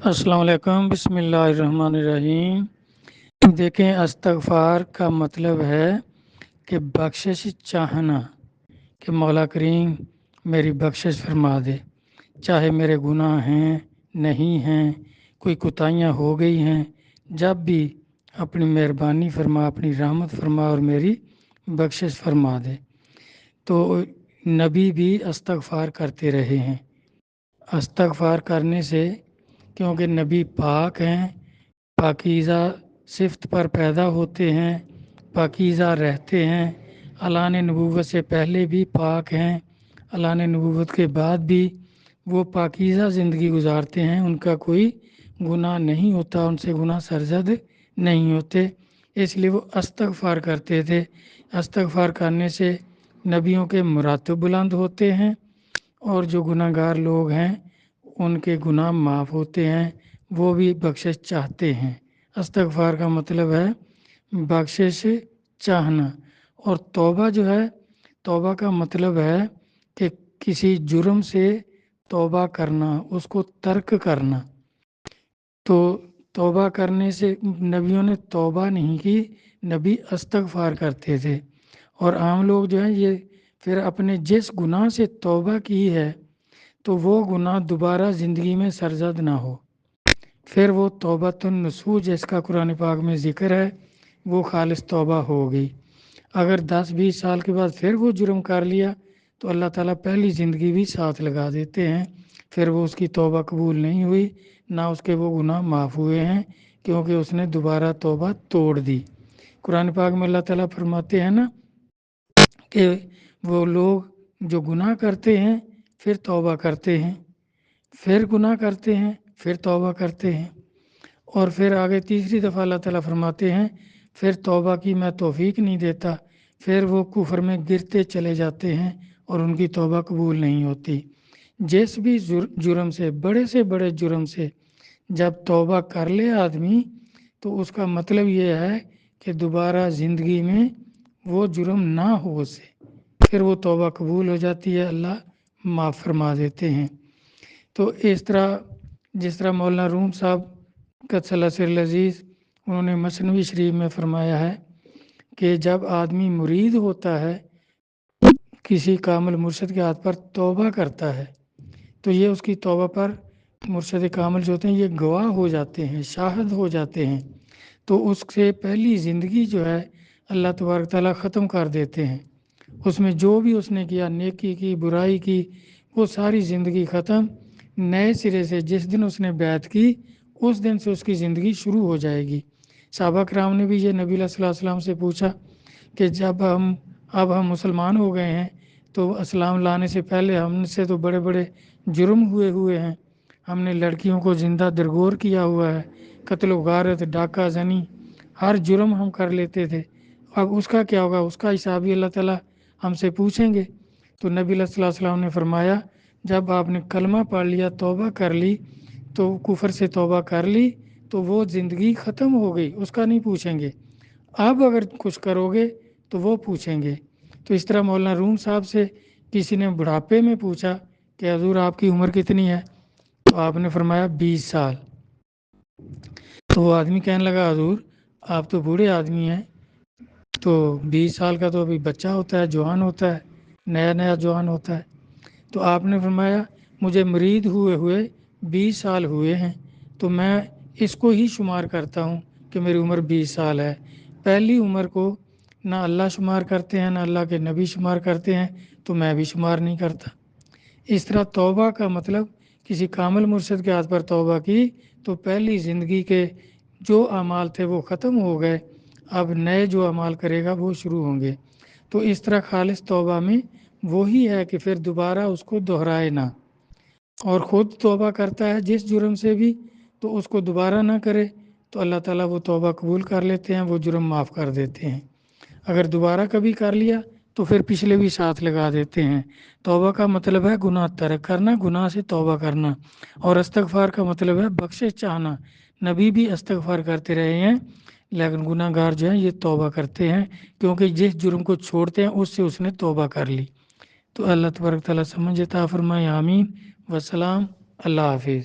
السلام علیکم، بسم اللہ الرحمن الرحیم۔ دیکھیں، استغفار کا مطلب ہے کہ بخشش چاہنا، کہ مولا کریم میری بخشش فرما دے، چاہے میرے گناہ ہیں نہیں ہیں، کوئی کوتاہیاں ہو گئی ہیں، جب بھی اپنی مہربانی فرما، اپنی رحمت فرما اور میری بخشش فرما دے۔ تو نبی بھی استغفار کرتے رہے ہیں۔ استغفار کرنے سے، کیونکہ نبی پاک ہیں، پاکیزہ صفت پر پیدا ہوتے ہیں، پاکیزہ رہتے ہیں، اعلان نبوت سے پہلے بھی پاک ہیں، اعلان نبوت کے بعد بھی وہ پاکیزہ زندگی گزارتے ہیں، ان کا کوئی گناہ نہیں ہوتا، ان سے گناہ سرزد نہیں ہوتے، اس لیے وہ استغفار کرتے تھے۔ استغفار کرنے سے نبیوں کے مراتب بلند ہوتے ہیں، اور جو گناہ گار لوگ ہیں ان کے گناہ معاف ہوتے ہیں، وہ بھی بخشش چاہتے ہیں۔ استغفار کا مطلب ہے بخشش چاہنا۔ اور توبہ جو ہے، توبہ کا مطلب ہے کہ کسی جرم سے توبہ کرنا، اس کو ترک کرنا۔ تو توبہ کرنے سے نبیوں نے توبہ نہیں کی، نبی استغفار کرتے تھے۔ اور عام لوگ جو ہیں یہ پھر اپنے جس گناہ سے توبہ کی ہے تو وہ گناہ دوبارہ زندگی میں سرزد نہ ہو، پھر وہ توبۃ النصوح جس کا قرآن پاک میں ذکر ہے، وہ خالص توبہ ہو گئی۔ اگر 10-20 سال کے بعد پھر وہ جرم کر لیا تو اللہ تعالیٰ پہلی زندگی بھی ساتھ لگا دیتے ہیں، پھر وہ اس کی توبہ قبول نہیں ہوئی، نہ اس کے وہ گناہ معاف ہوئے ہیں، کیونکہ اس نے دوبارہ توبہ توڑ دی۔ قرآن پاک میں اللہ تعالیٰ فرماتے ہیں نا کہ وہ لوگ جو گناہ کرتے ہیں پھر توبہ کرتے ہیں، پھر گناہ کرتے ہیں، پھر توبہ کرتے ہیں، اور پھر آگے تیسری دفعہ اللہ تعالیٰ فرماتے ہیں پھر توبہ کی میں توفیق نہیں دیتا، پھر وہ کفر میں گرتے چلے جاتے ہیں اور ان کی توبہ قبول نہیں ہوتی۔ جس بھی جرم سے بڑے جرم سے جب توبہ کر لے آدمی تو اس کا مطلب یہ ہے کہ دوبارہ زندگی میں وہ جرم نہ ہو اسے، پھر وہ توبہ قبول ہو جاتی ہے، اللہ معاف فرما دیتے ہیں۔ تو اس طرح جس طرح مولانا روم صاحب قدس اللہ سر العزیز انہوں نے مثنوی شریف میں فرمایا ہے کہ جب آدمی مرید ہوتا ہے کسی کامل مرشد کے ہاتھ پر توبہ کرتا ہے تو یہ اس کی توبہ پر مرشد کامل جو ہوتے ہیں یہ گواہ ہو جاتے ہیں، شاہد ہو جاتے ہیں، تو اس سے پہلی زندگی جو ہے اللہ تبارک تعالیٰ ختم کر دیتے ہیں۔ اس میں جو بھی اس نے کیا، نیکی کی، برائی کی، وہ ساری زندگی ختم، نئے سرے سے جس دن اس نے بیعت کی اس دن سے اس کی زندگی شروع ہو جائے گی۔ صحابہ کرام نے بھی یہ نبی صلی اللہ علیہ وسلم سے پوچھا کہ جب اب ہم مسلمان ہو گئے ہیں تو اسلام لانے سے پہلے ہم سے تو بڑے بڑے جرم ہوئے ہیں، ہم نے لڑکیوں کو زندہ درگور کیا ہوا ہے، قتل و غارت، ڈاکہ زنی، ہر جرم ہم کر لیتے تھے، اب اس کا کیا ہوگا؟ اس کا حساب بھی اللہ تعالیٰ ہم سے پوچھیں گے۔ تو نبی صلی اللہ علیہ وسلم نے فرمایا جب آپ نے کلمہ پڑھ لیا، توبہ کر لی، تو کفر سے توبہ کر لی تو وہ زندگی ختم ہو گئی، اس کا نہیں پوچھیں گے۔ اب اگر کچھ کرو گے تو وہ پوچھیں گے۔ تو اس طرح مولانا روم صاحب سے کسی نے بڑھاپے میں پوچھا کہ حضور آپ کی عمر کتنی ہے؟ تو آپ نے فرمایا 20 سال۔ تو وہ آدمی کہنے لگا حضور آپ تو بوڑھے آدمی ہیں، تو 20 سال کا تو ابھی بچہ ہوتا ہے، جوان ہوتا ہے، نیا جوان ہوتا ہے۔ تو آپ نے فرمایا مجھے مرید ہوئے 20 سال ہوئے ہیں، تو میں اس کو ہی شمار کرتا ہوں کہ میری عمر 20 سال ہے۔ پہلی عمر کو نہ اللہ شمار کرتے ہیں، نہ اللہ کے نبی شمار کرتے ہیں، تو میں بھی شمار نہیں کرتا۔ اس طرح توبہ کا مطلب کسی کامل مرشد کے ہاتھ پر توبہ کی تو پہلی زندگی کے جو اعمال تھے وہ ختم ہو گئے، اب نئے جو اعمال کرے گا وہ شروع ہوں گے۔ تو اس طرح خالص توبہ میں وہی ہے کہ پھر دوبارہ اس کو دہرائے نہ، اور خود توبہ کرتا ہے جس جرم سے بھی تو اس کو دوبارہ نہ کرے تو اللہ تعالیٰ وہ توبہ قبول کر لیتے ہیں، وہ جرم معاف کر دیتے ہیں۔ اگر دوبارہ کبھی کر لیا تو پھر پچھلے بھی ساتھ لگا دیتے ہیں۔ توبہ کا مطلب ہے گناہ ترک کرنا، گناہ سے توبہ کرنا، اور استغفار کا مطلب ہے بخشش چاہنا۔ نبی بھی استغفار کرتے رہے ہیں، لیکن گناہ گار جو ہیں یہ توبہ کرتے ہیں، کیونکہ جس جرم کو چھوڑتے ہیں اس سے اس نے توبہ کر لی۔ تو اللہ تبارک تعالیٰ سمجھ عطا فرمائے، آمین، والسلام، اللہ حافظ۔